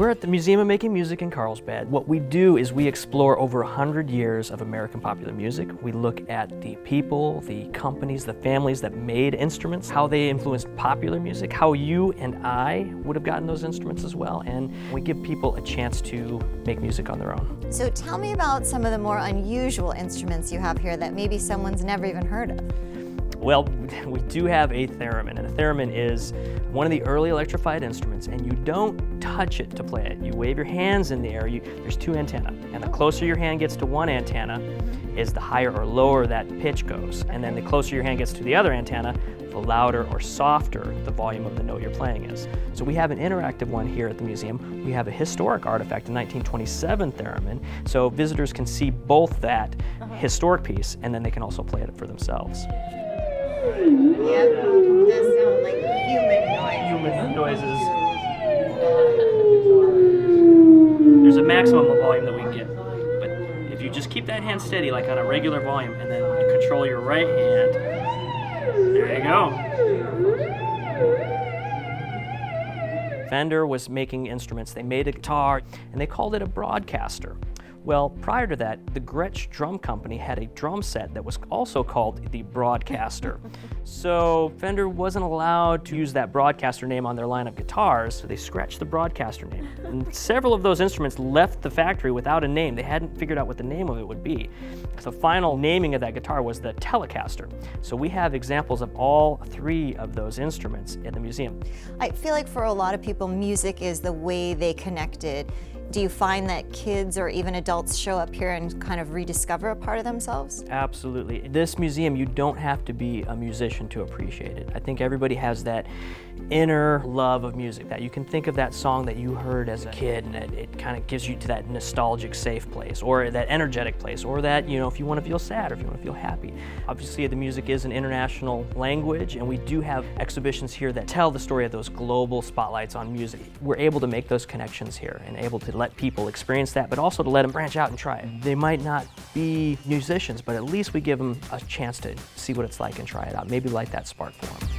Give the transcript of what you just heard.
We're at the Museum of Making Music in Carlsbad. What we do is we explore over 100 years of American popular music. We look at the people, the companies, the families that made instruments, how they influenced popular music, how you and I would have gotten those instruments as well, and we give people a chance to make music on their own. So tell me about some of the more unusual instruments you have here that maybe someone's never even heard of. Well, we do have a theremin, and a theremin is one of the early electrified instruments, and you don't touch it to play it. You wave your hands in the air. There's two antennae, and the closer your hand gets to one antenna is the higher or lower that pitch goes, and then the closer your hand gets to the other antenna, the louder or softer the volume of the note you're playing is. So we have an interactive one here at the museum. We have a historic artifact, a 1927 theremin, so visitors can see both that historic piece, and then they can also play it for themselves. Yeah, does sound like Human noises. There's a maximum of volume that we can get, but if you just keep that hand steady, like on a regular volume, and then you control your right hand, there you go. Fender was making instruments. They made a guitar, and they called it a broadcaster. Well, prior to that, the Gretsch Drum Company had a drum set that was also called the Broadcaster. So Fender wasn't allowed to use that Broadcaster name on their line of guitars, so they scratched the Broadcaster name. And several of those instruments left the factory without a name. They hadn't figured out what the name of it would be. The final naming of that guitar was the Telecaster. So we have examples of all three of those instruments at the museum. I feel like for a lot of people, music is the way they connected. Do you find that kids or even adults show up here and kind of rediscover a part of themselves? Absolutely. This museum, you don't have to be a musician to appreciate it. I think everybody has that inner love of music, that you can think of that song that you heard as a kid and it kind of gives you to that nostalgic safe place, or that energetic place, or that, you know, if you want to feel sad or if you want to feel happy. Obviously the music is an international language, and we do have exhibitions here that tell the story of those global spotlights on music. We're able to make those connections here and able to let people experience that, but also to let them branch out and try it. They might not be musicians, but at least we give them a chance to see what it's like and try it out. Maybe light that spark for them.